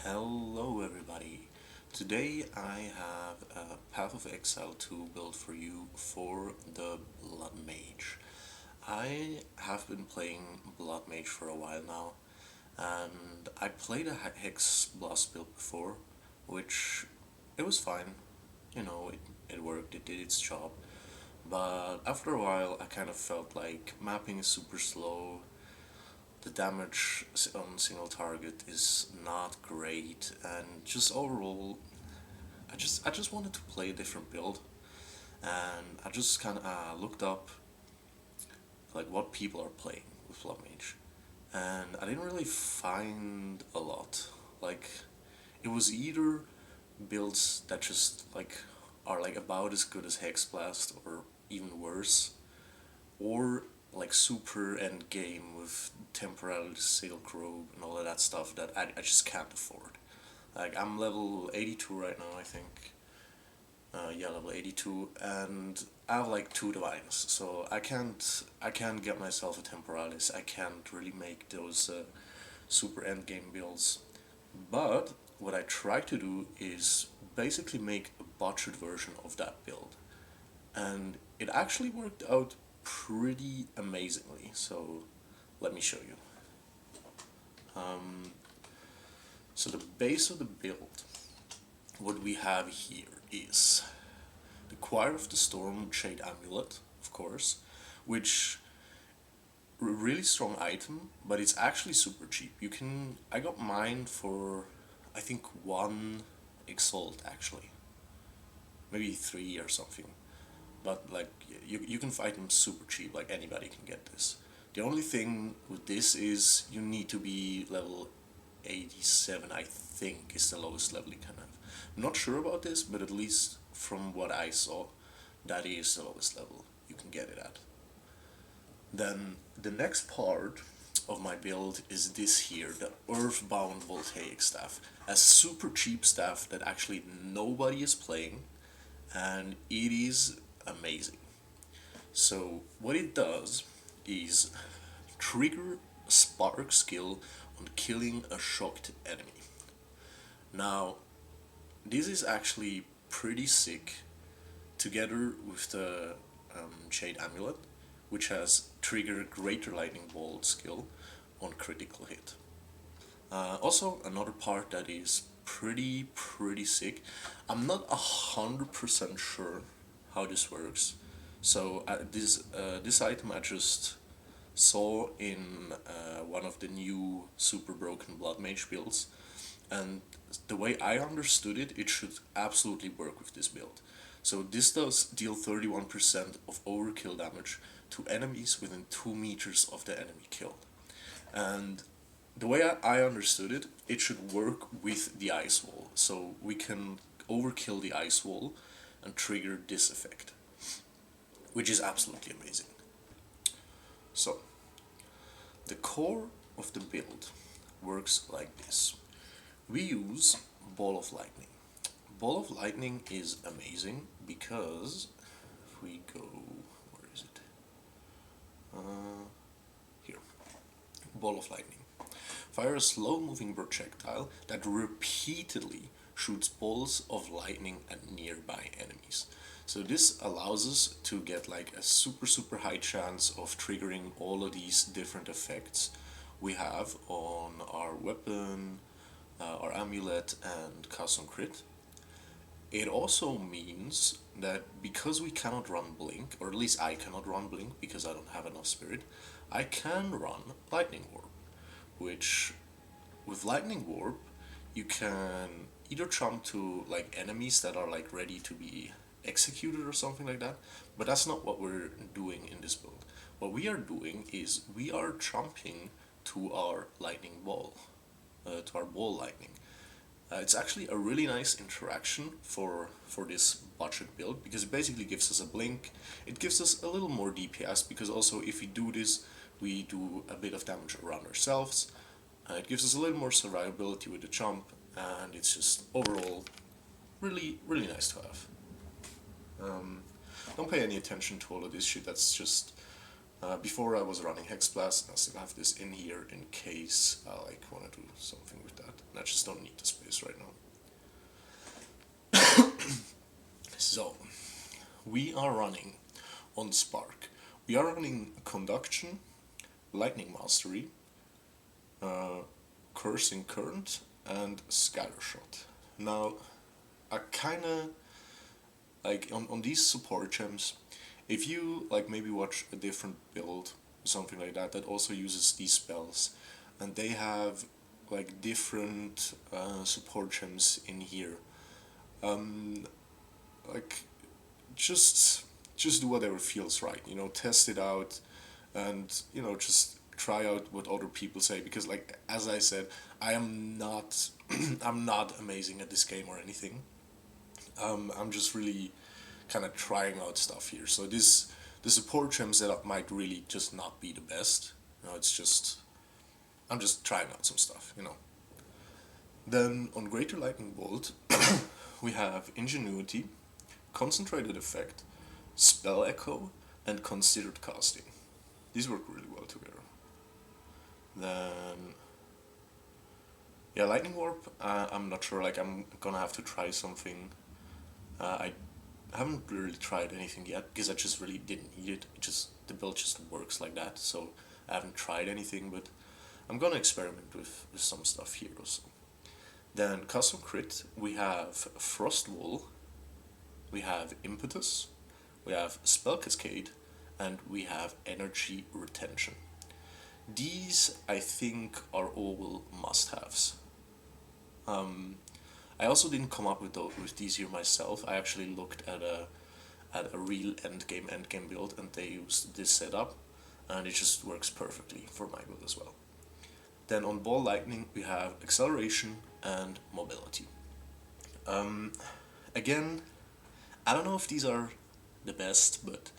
Hello everybody! Today I have a Path of Exile 2 build for you for the Blood Mage. I have been playing Blood Mage for a while now, and I played a Hex Blast build before, which it was fine. It worked, it did its job. But after a while I kind of felt like mapping is super slow, the damage on single target is not great, and just overall, I just wanted to play a different build, and I just kind of looked up like what people are playing with Blood Mage, and I didn't really find a lot. Like, it was either builds that just like are like about as good as Hex Blast or even worse, or like super endgame with temporary silk robe and all of that stuff that I just can't afford. Like, I'm level 82 right now, I think. Yeah, level 82, and I have like two divines, so I can't get myself a temporalis. I can't really make those super endgame builds. But what I try to do is basically make a botched version of that build, and it actually worked out pretty amazingly. So let me show you. So the base of the build, what we have here is the Choir of the Storm Shade Amulet, of course, which really strong item, but it's actually super cheap. I got mine for I think one Exalt actually, maybe three or something. But like, you can fight them super cheap. Like, anybody can get this. The only thing with this is you need to be level 87, I think, is the lowest level you can have. I'm not sure about this, but at least from what I saw, that is the lowest level you can get it at. Then the next part of my build is this here, the Earthbound Voltaic Staff. A super cheap staff that actually nobody is playing, and it is amazing. So what it does is trigger spark skill on killing a shocked enemy. Now, this is actually pretty sick together with the Shade Amulet, which has trigger Greater Lightning Bolt skill on critical hit. Also, another part that is pretty sick. I'm not 100% sure how this works. So this item I just saw in one of the new super broken Blood Mage builds, and the way I understood it, it should absolutely work with this build. So this does deal 31% of overkill damage to enemies within 2 meters of the enemy killed. And the way I understood it, it should work with the ice wall. So we can overkill the ice wall and trigger this effect, which is absolutely amazing. So, the core of the build works like this. We use Ball of Lightning. Ball of Lightning is amazing because if we go, where is it? Here. Ball of Lightning. Fire a slow moving projectile that repeatedly shoots balls of lightning at nearby enemies. So this allows us to get like a super high chance of triggering all of these different effects we have on our weapon, our amulet, and custom crit. It also means that because we cannot run Blink, or at least I cannot run Blink because I don't have enough spirit, I can run Lightning Warp, which with Lightning Warp you can either jump to like enemies that are like ready to be executed or something like that, but that's not what we're doing in this build. What we are doing is we are jumping to our lightning ball, to our ball lightning. It's actually a really nice interaction for this budget build because it basically gives us a blink. It gives us a little more DPS because also if we do this, we do a bit of damage around ourselves. It gives us a little more survivability with the jump, and it's just overall really nice to have. Don't pay any attention to all of this shit. That's just before I was running Hex Blast, and I still have this in here in case I like want to do something with that. I just don't need the space right now. So, we are running on Spark. We are running Conduction, Lightning Mastery, Cursing Current, and Scattershot. Now, I kinda, like, on these support gems, if you, like, maybe watch a different build, something like that, that also uses these spells, and they have, like, different support gems in here, like, just do whatever feels right, you know, test it out, and, you know, just try out what other people say, because, like, as I said, I am not I'm not amazing at this game or anything. I'm just really kind of trying out stuff here, so the support gem setup might really just not be the best, you know. It's just, I'm just trying out some stuff, you know. Then on Greater Lightning Bolt we have Ingenuity, Concentrated Effect, Spell Echo, and Considered Casting. These work really well together. Then, yeah, Lightning Warp, I'm not sure, like, I'm gonna have to try something. I haven't really tried anything yet, because I just really didn't need it. It just, the build just works like that, so I haven't tried anything, but I'm gonna experiment with some stuff here also. Then Custom Crit, we have Frost Wall, we have Impetus, we have Spell Cascade, and we have Energy Retention. These, I think, are all must-haves. I also didn't come up with these here myself. I actually looked at a real endgame build, and they used this setup, and it just works perfectly for my build as well. Then on Ball Lightning we have Acceleration and Mobility. Again, I don't know if these are the best, but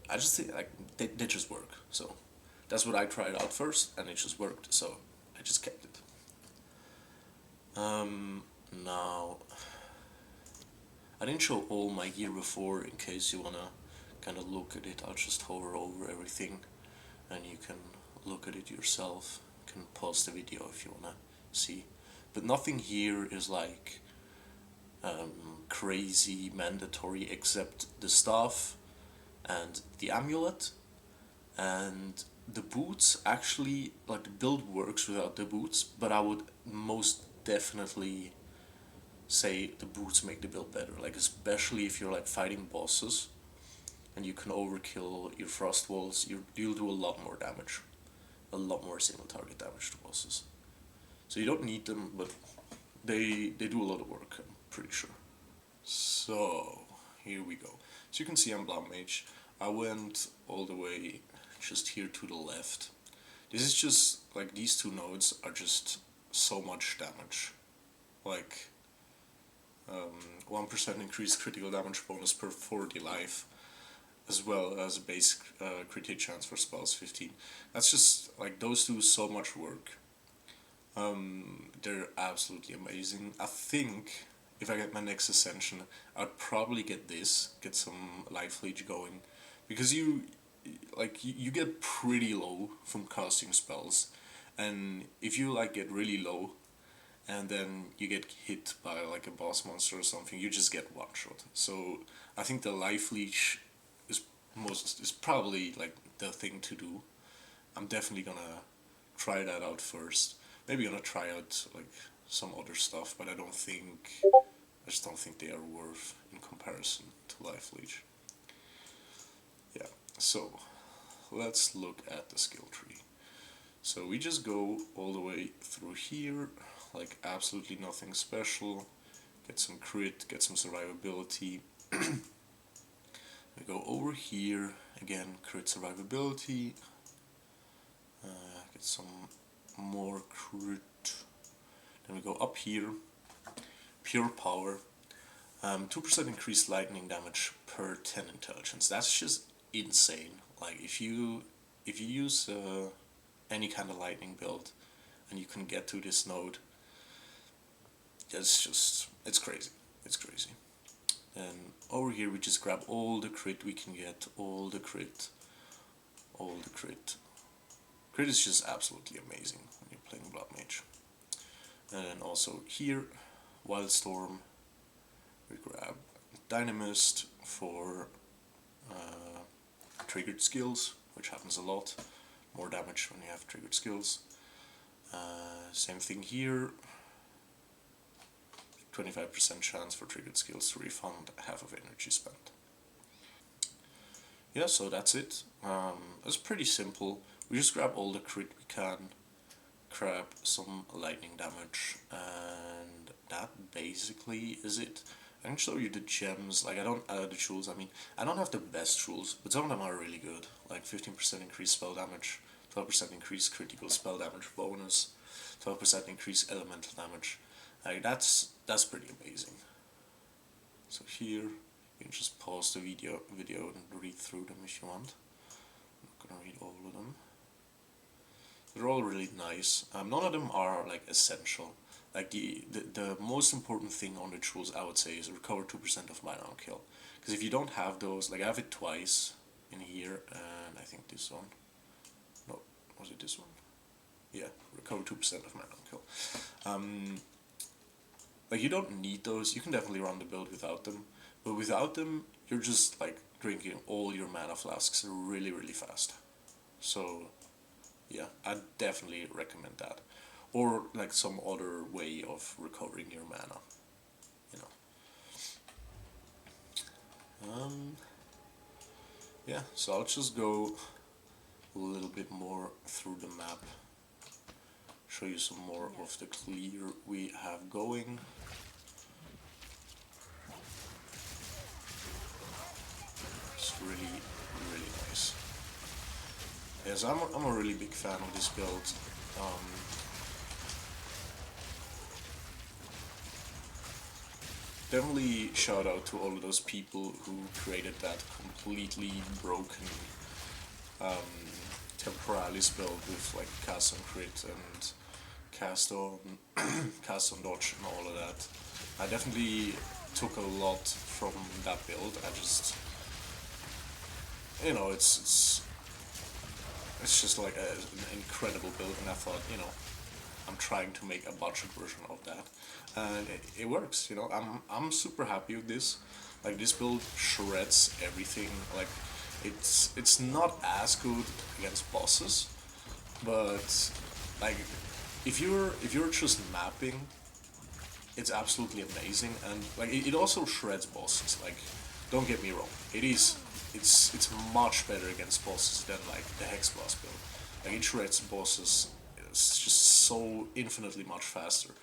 I just think, like, they just work. So that's what I tried out first, and it just worked, so I just kept it. Now, I didn't show all my gear before, in case you wanna kind of look at it. I'll just hover over everything, and you can look at it yourself. You can pause the video if you wanna see. But nothing here is like crazy mandatory, except the staff and the amulet, and the boots. Actually, like, the build works without the boots, but I would most definitely say the boots make the build better, like, especially if you're, like, fighting bosses and you can overkill your frost walls. You'll do a lot more damage, a lot more single target damage to bosses. So you don't need them, but they do a lot of work, I'm pretty sure. So here we go. So you can see I'm Blood Mage. I went all the way just here to the left. This is just, like, these two nodes are just so much damage. Like, 1% increased critical damage bonus per 40 life, as well as a base crit hit chance for spells 15. That's just, like, those do so much work. They're absolutely amazing. I think if I get my next ascension, I'd probably get some life leech going, because you get pretty low from casting spells, and if you, like, get really low and then you get hit by, like, a boss monster or something, you just get one shot. So I think the life leech is probably, like, the thing to do. I'm definitely gonna try that out first. Maybe gonna try out, like, some other stuff, but I just don't think they are worth in comparison to life leech. Yeah, so let's look at the skill tree. So we just go all the way through here, like, absolutely nothing special. Get some crit, get some survivability. We go over here, again, crit, survivability. Get some more crit. Then we go up here, pure power. 2% increased lightning damage per 10 intelligence. That's just insane. Like, if you use any kind of lightning build and you can get to this node, it's crazy. It's crazy. Then over here we just grab all the crit we can get, all the crit. Crit is just absolutely amazing when you're playing Blood Mage. And then also here, Wildstorm, we grab Dynamist for triggered skills, which happens a lot. More damage when you have triggered skills. Same thing here. 25% chance for triggered skills to refund half of energy spent. Yeah, so that's it. It's pretty simple. We just grab all the crit we can, grab some lightning damage, and that basically is it. I can show you the gems, like the tools, I mean, I don't have the best tools, but some of them are really good, like 15% increased spell damage, 12% increased critical spell damage bonus, 12% increased elemental damage, like that's pretty amazing. So here, you can just pause the video and read through them if you want. I'm not gonna read all of them. They're all really nice. None of them are like essential. Like the most important thing on the tools, I would say, is recover 2% of mana on kill. Because if you don't have those, like I have it twice in here, and I think this one. No, was it this one? Yeah, recover 2% of mana on kill. Like you don't need those. You can definitely run the build without them, but without them, you're just like drinking all your mana flasks really, really fast. So yeah, I definitely recommend that. Or like some other way of recovering your mana, you know. Yeah, so I'll just go a little bit more through the map, show you some more of the clear we have going. It's really, really nice. Yes, I'm a really big fan of this build. Definitely shout out to all of those people who created that completely broken Temporalis build with like cast on crit and cast on cast on dodge and all of that. I definitely took a lot from that build. I just, you know, it's just like an incredible build, and I thought, you know, I'm trying to make a budget version of that, and it works. You know, I'm super happy with this. Like this build shreds everything. Like it's not as good against bosses, but like if you're just mapping, it's absolutely amazing, and like it also shreds bosses. Like don't get me wrong, it's much better against bosses than like the Hex Blast build. Like it shreds bosses. It's just so infinitely much faster.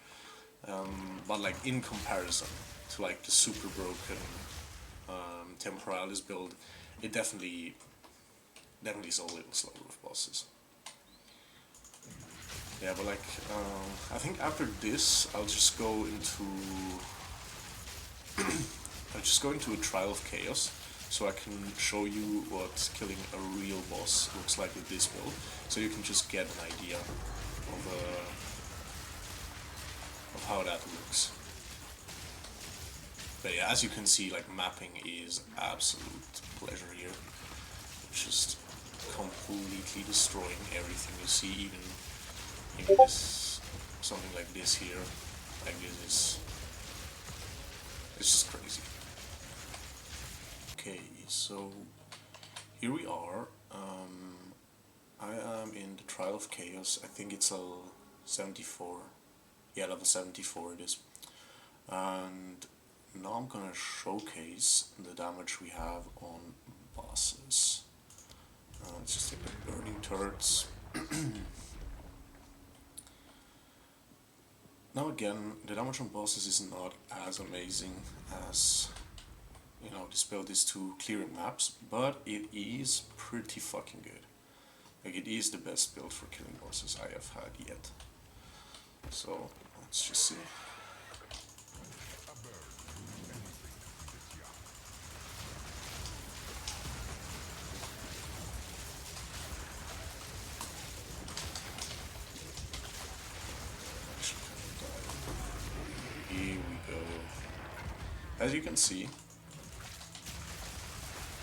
But like in comparison to like the super broken Temporalis build, it definitely is a little slower with bosses. Yeah, but like I think after this, I'll just go into a Trial of Chaos, so I can show you what killing a real boss looks like with this build, so you can just get an idea of how that looks. But yeah, as you can see, like mapping is absolute pleasure here. Just completely destroying everything you see, even this something like this here, like this is, it's just crazy. Okay, so here we are. I am in the Trial of Chaos. I think it's level 74. Yeah, level 74 it is. And now I'm gonna showcase the damage we have on bosses. Let's just take the burning turrets. Now again, the damage on bosses is not as amazing as, you know, this build is to clearing maps, but it is pretty fucking good. Like it is the best build for killing bosses I have had yet. So let's just see. Here we go. As you can see,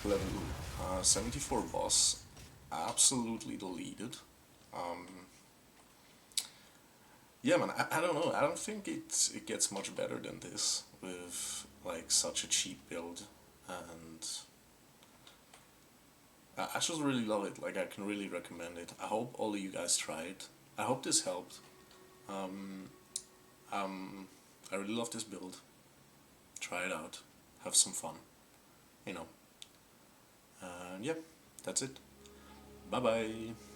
level 74 boss, absolutely deleted. yeah, man, I don't know. I don't think it gets much better than this with like such a cheap build, and I just really love it. Like I can really recommend it. I hope all of you guys try it. I hope this helped. Um, I really love this build. Try it out. Have some fun. You know. And yeah, that's it. Bye bye.